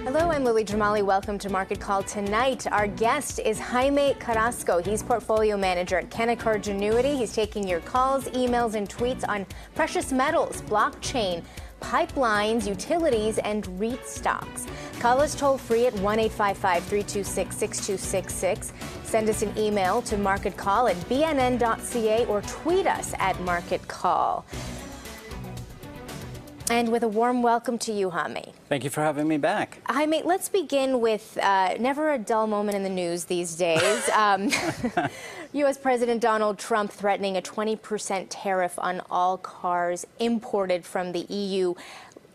Hello, I'm Lily Jamali. Welcome to Market Call tonight. Our guest is Jaime Carrasco. He's portfolio manager at Canaccord Genuity. He's taking your calls, emails, and tweets on precious metals, blockchain, pipelines, utilities, and REIT stocks. Call us toll free at 1-855-326-6266. Send us an email to marketcall@bnn.ca or tweet us at marketcall. And with a warm welcome to you, Jaime. Thank you for having me back. Jaime, let's begin with never a dull moment in the news these days. U.S. President Donald Trump threatening a 20% tariff on all cars imported from the EU.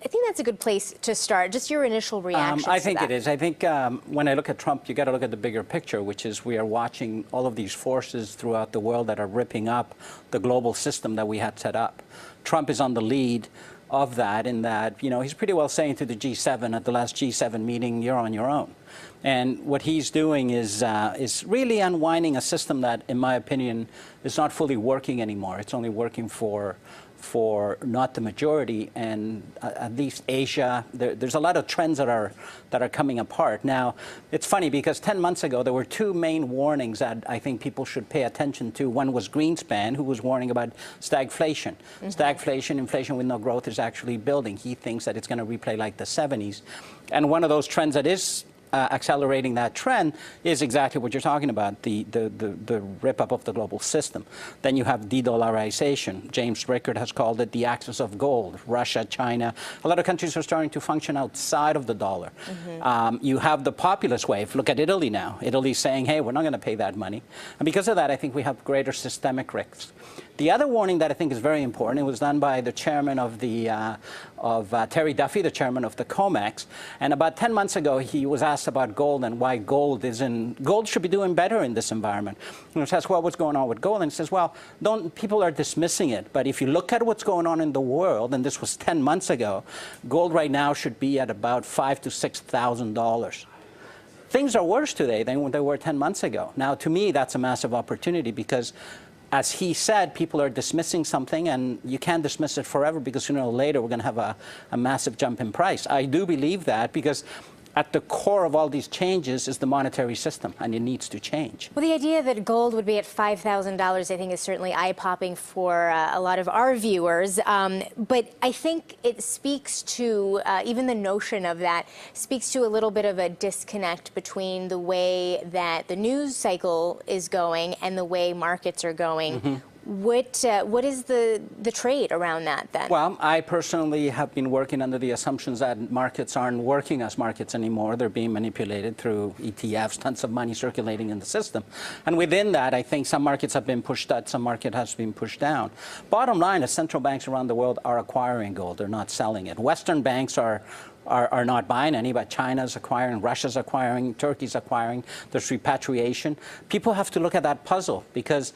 I think that's a good place to start. Just your initial reaction to that. I think it is. I think when I look at Trump, you got to look at the bigger picture, which is we are watching all of these forces throughout the world that are ripping up the global system that we had set up. Trump is on the lead of that, in that, you know, he's pretty well saying to the G7 at the last G7 meeting, you're on your own. And what he's doing is really unwinding a system that, in my opinion, is not fully working anymore. It's only working for not the majority, and at least Asia. There's a lot of trends that are coming apart. Now, it's funny because 10 months ago there were two main warnings that I think people should pay attention to. One was Greenspan, who was warning about stagflation. Stagflation, inflation with no growth, is actually building. He thinks that it's going to replay like the 70s. And one of those trends that is accelerating that trend is exactly what you're talking about, the rip-up of the global system. Then you have de-dollarization. James Rickard has called it the axis of gold. Russia, China, a lot of countries are starting to function outside of the dollar. You have the populist wave. Look at Italy now. Italy's saying, hey, we're not going to pay that money. And because of that, I think we have greater systemic risks. The other warning that I think is very important, it was done by the chairman of Terry Duffy, the chairman of the COMEX. And about 10 months ago, he was asked about gold and why gold should be doing better in this environment. And he was asked, well, what's going on with gold? And he says, well, people are dismissing it. But if you look at what's going on in the world, and this was 10 months ago, gold right now should be at about $5,000 to $6,000. Things are worse today than they were 10 months ago. Now, to me, that's a massive opportunity because, as he said, people are dismissing something, and you can't dismiss it forever because sooner or later we're going to have a massive jump in price. I do believe that because at the core of all these changes is the monetary system, and it needs to change. Well, the idea that gold would be at $5,000, I think, is certainly eye-popping for a lot of our viewers. But I think it speaks to, even the notion of that, speaks to a little bit of a disconnect between the way that the news cycle is going and the way markets are going. What is the trade around that, then? Well, I personally have been working under the assumptions that markets aren't working as markets anymore. They're being manipulated through ETFs, tons of money circulating in the system. And within that, I think some markets have been pushed up, some market has been pushed down. Bottom line is central banks around the world are acquiring gold. They're not selling it. Western banks are not buying any, but China's acquiring, Russia's acquiring, Turkey's acquiring. There's repatriation. People have to look at that puzzle because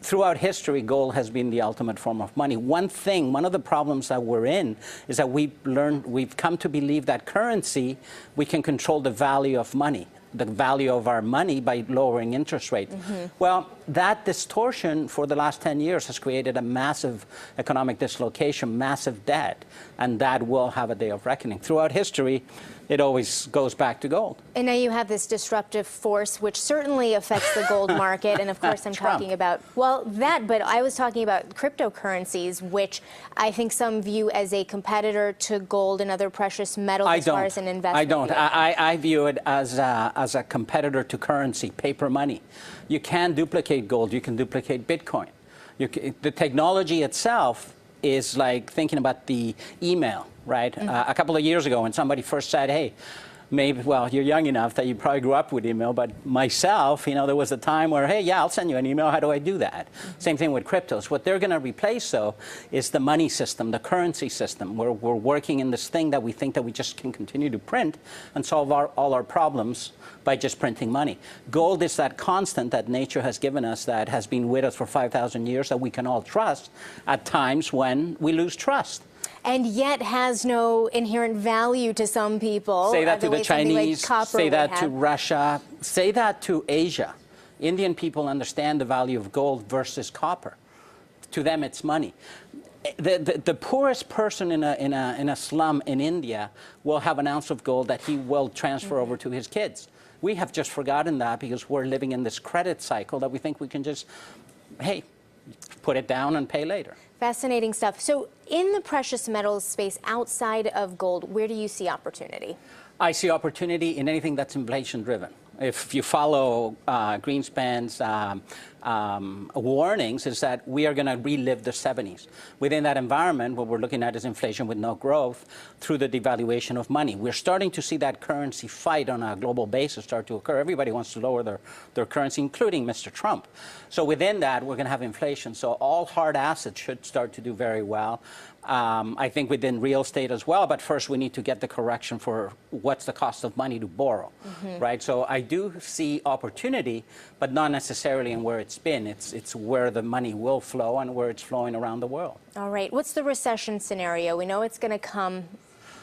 throughout history, gold has been the ultimate form of money. One of the problems that we're in is that we've come to believe that currency, we can control the value of money, the value of our money by lowering interest rates. Well, that distortion for the last 10 years has created a massive economic dislocation, massive debt, and that will have a day of reckoning. Throughout history, it always goes back to gold. And now you have this disruptive force, which certainly affects the gold market. And of course, I'm talking about, well, but I was talking about cryptocurrencies, which I think some view as a competitor to gold and other precious metals as far as an investment. I don't. I view it as a competitor to currency, paper money. You can duplicate gold. You can duplicate Bitcoin. The technology itself is like thinking about the email, right? A couple of years ago when somebody first said, hey, maybe, well, you're young enough that you probably grew up with email, but myself, you know, there was a time where, hey, yeah, I'll send you an email. How do I do that? Same thing with cryptos. What they're going to replace, though, is the money system, the currency system. We're working in this thing that we think that we just can continue to print and solve all our problems by just printing money. Gold is that constant that nature has given us, that has been with us for 5,000 years, that we can all trust at times when we lose trust. And yet has no inherent value to some people. Say that to the Chinese, say that to Russia, say that to Asia. Indian people understand the value of gold versus copper. To them, it's money. The poorest person in a slum in India will have an ounce of gold that he will transfer over to his kids. We have just forgotten that because we're living in this credit cycle that we think we can just, hey, put it down and pay later. Fascinating stuff. So in the precious metals space outside of gold, where do you see opportunity? I see opportunity in anything that's inflation-driven. If you follow Greenspan's warnings, is that we are going to relive the 70s. Within that environment, what we're looking at is inflation with no growth through the devaluation of money. We're starting to see that currency fight on a global basis start to occur. Everybody wants to lower their currency, including Mr. Trump. So within that, we're going to have inflation. So all hard assets should start to do very well. I think within real estate as well, but first we need to get the correction for what's the cost of money to borrow, right? So I do see opportunity, but not necessarily in where it's been. It's where the money will flow and where it's flowing around the world. All right. What's the recession scenario? We know it's going to come.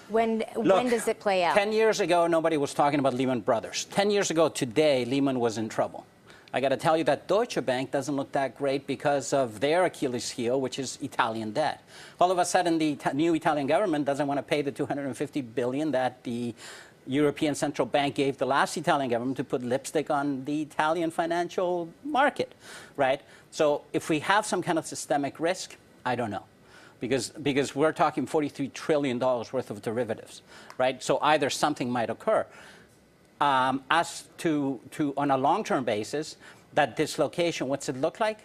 When does it play out? 10 years ago, nobody was talking about Lehman Brothers. 10 years ago today, Lehman was in trouble. I got to tell you that Deutsche Bank doesn't look that great because of their Achilles heel, which is Italian debt. All of a sudden, the new Italian government doesn't want to pay the $250 billion that the European Central Bank gave the last Italian government to put lipstick on the Italian financial market, right? So if we have some kind of systemic risk, I don't know. Because we're talking $43 trillion worth of derivatives, right? So either something might occur. As to on a long-term basis, that dislocation, what's it look like?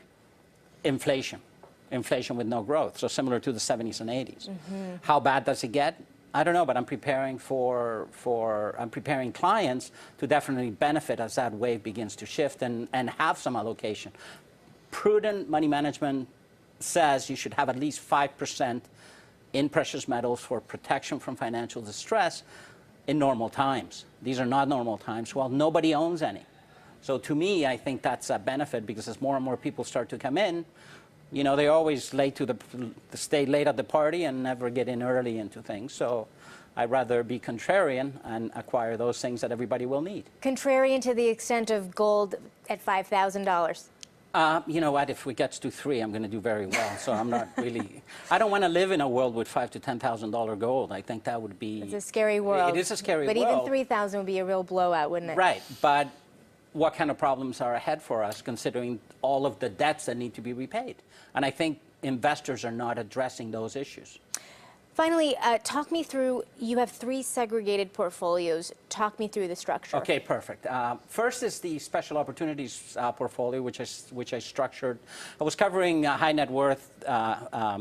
Inflation. Inflation with no growth, so similar to the 70s and 80s. How bad does it get? I don't know, but I'm preparing I'm preparing clients to definitely benefit as that wave begins to shift and have some allocation. Prudent money management says you should have at least 5% in precious metals for protection from financial distress in normal times. These are not normal times. Well, nobody owns any. So to me, I think that's a benefit because as more and more people start to come in, you know, they're always late to stay late at the party and never get in early into things. So I'd rather be contrarian and acquire those things that everybody will need. Contrarian to the extent of gold at $5,000. You know what? If we get to 3, I'm going to do very well. So I'm not really. I don't want to live in a world with $5,000 to $10,000 gold. I think that would be. It's a scary world. It is a scary world. But even 3,000 would be a real blowout, wouldn't it? Right. But what kind of problems are ahead for us, considering all of the debts that need to be repaid? And I think investors are not addressing those issues. Finally, talk me through, you have 3 segregated portfolios. Talk me through the structure. Okay, perfect. First is the special opportunities portfolio, which I structured. I was covering high net worth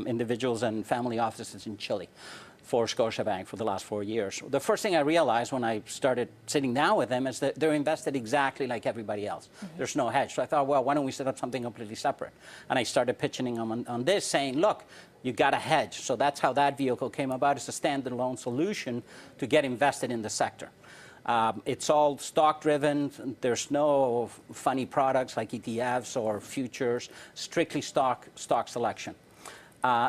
individuals and family offices in Chile for Scotiabank for the last 4 years. The first thing I realized when I started sitting down with them is that they're invested exactly like everybody else. There's no hedge. So I thought, well, why don't we set up something completely separate? And I started pitching them on this, saying, look, you got to hedge. So that's how that vehicle came about. It's a standalone solution to get invested in the sector. It's all stock-driven. There's no funny products like ETFs or futures, strictly stock selection.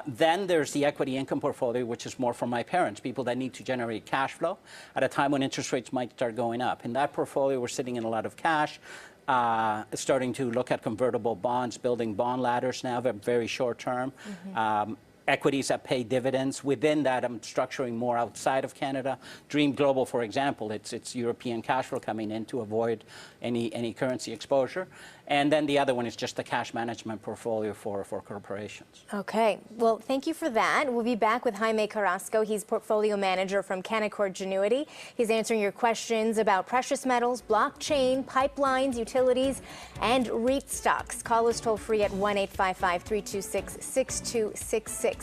Then there's the equity income portfolio, which is more for my parents, people that need to generate cash flow at a time when interest rates might start going up. In that portfolio, we're sitting in a lot of cash, starting to look at convertible bonds, building bond ladders now, very short term. Equities that pay dividends. Within that, I'm structuring more outside of Canada. Dream Global, for example, it's European cash flow coming in to avoid any currency exposure. And then the other one is just the cash management portfolio for corporations. Okay. Well, thank you for that. We'll be back with Jaime Carrasco. He's portfolio manager from Canaccord Genuity. He's answering your questions about precious metals, blockchain, pipelines, utilities, and REIT stocks. Call us toll free at 1-855-326-6266.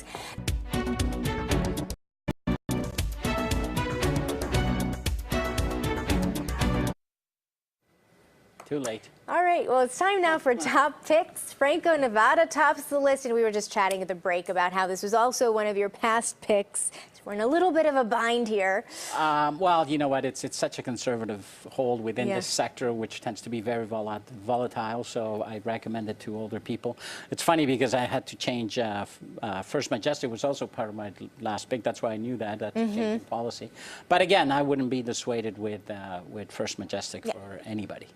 Too late. All right, well, it's time now for top picks. Franco, Nevada tops the list, and we were just chatting at the break about how this was also one of your past picks. So we're in a little bit of a bind here. Well, you know what? It's such a conservative hold within this sector, which tends to be very volatile, so I recommend it to older people. It's funny because I had to change. First Majestic was also part of my last pick. That's why I knew that. That's changing policy. But again, I wouldn't be dissuaded with First Majestic for anybody.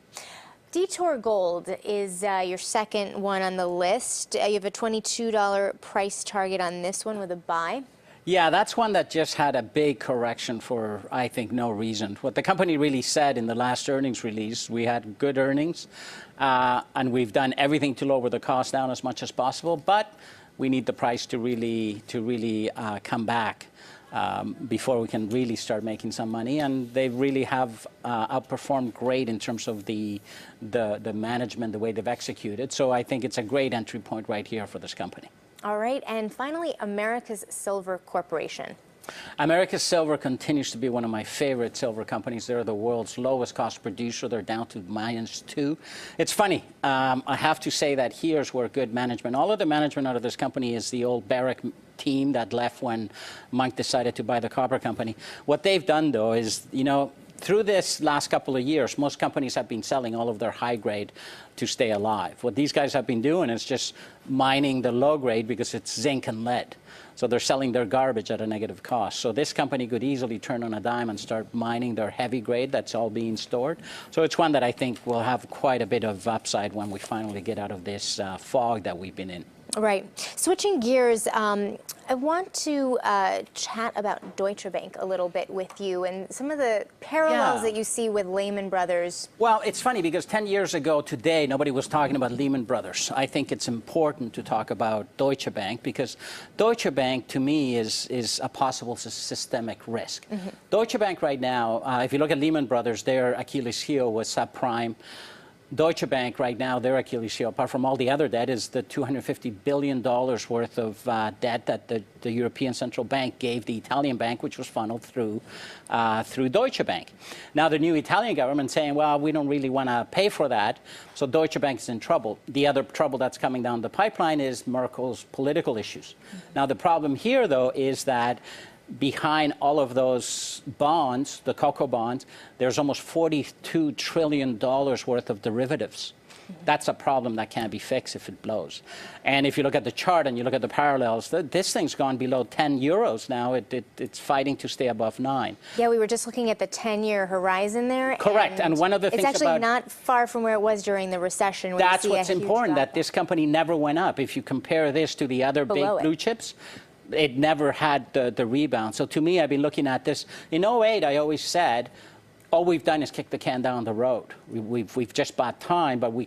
Detour Gold is your second one on the list. You have a $22 price target on this one with a buy. Yeah, that's one that just had a big correction for, I think, no reason. What the company really said in the last earnings release, we had good earnings, and we've done everything to lower the cost down as much as possible, but we need the price to really come back before we can really start making some money. And they really have outperformed great in terms of the management, the way they've executed. So I think it's a great entry point right here for this company. All right, and finally, Americas Silver Corporation. Americas Silver continues to be one of my favorite silver companies. They're the world's lowest cost producer. They're down to -2. It's funny. I have to say that here's where good management, all of the management out of this company is the old Barrick team that left when Mike decided to buy the copper company. What they've done, though, is, through this last couple of years, most companies have been selling all of their high grade to stay alive. What these guys have been doing is just mining the low grade because it's zinc and lead. So they're selling their garbage at a negative cost. So this company could easily turn on a dime and start mining their heavy grade that's all being stored. So it's one that I think will have quite a bit of upside when we finally get out of this fog that we've been in. Right. Switching gears, I want to chat about Deutsche Bank a little bit with you and some of the parallels that you see with Lehman Brothers. Well, it's funny because 10 years ago today, nobody was talking about Lehman Brothers. I think it's important to talk about Deutsche Bank because Deutsche Bank, to me, is a possible systemic risk. Mm-hmm. Deutsche Bank right now, if you look at Lehman Brothers, their Achilles heel was subprime. Deutsche Bank right now, their Achilles heel, apart from all the other debt, is the $250 billion worth of debt that the European Central Bank gave the Italian bank, which was funneled through Deutsche Bank. Now the new Italian government saying, well, we don't really want to pay for that, so Deutsche Bank is in trouble. The other trouble that's coming down the pipeline is Merkel's political issues. Mm-hmm. Now the problem here, though, is that behind all of those bonds, the cocoa bonds, there's almost $42 trillion worth of derivatives. Mm-hmm. That's a problem that can't be fixed if it blows. And if you look at the chart and you look at the parallels, this thing's gone below 10 euros now. It's fighting to stay above 9. Yeah, we were just looking at the 10-year horizon there. Correct. And one of the things it's actually not far from where it was during the recession. That's what's important, that this company never went up. If you compare this to the other big blue chips, it never had the rebound. So to me, I've been looking at this. In 2008, I always said, all we've done is kick the can down the road. We've just bought time, but we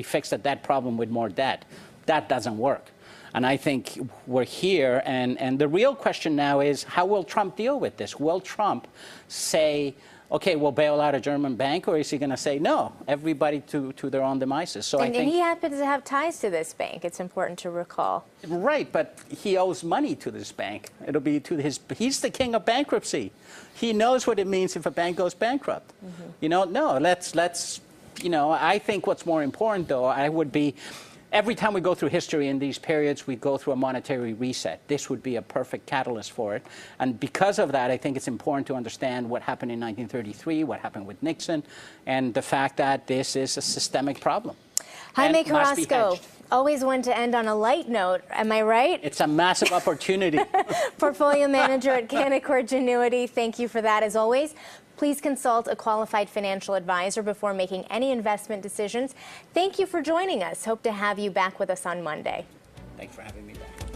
fixed the debt problem with more debt. That doesn't work. And I think we're here, and the real question now is, how will Trump deal with this? Will Trump say, okay, we'll bail out a German bank, or is he going to say, no, everybody to their own demises? So and he happens to have ties to this bank, it's important to recall. Right, but he owes money to this bank. It'll be to he's the king of bankruptcy. He knows what it means if a bank goes bankrupt. Mm-hmm. Let's I think what's more important, though, every time we go through history in these periods, we go through a monetary reset. This would be a perfect catalyst for it. And because of that, I think it's important to understand what happened in 1933, what happened with Nixon, and the fact that this is a systemic problem. Jaime Carrasco, always one to end on a light note. Am I right? It's a massive opportunity. Portfolio manager at Canaccord Genuity. Thank you for that, as always. Please consult a qualified financial advisor before making any investment decisions. Thank you for joining us. Hope to have you back with us on Monday. Thanks for having me back.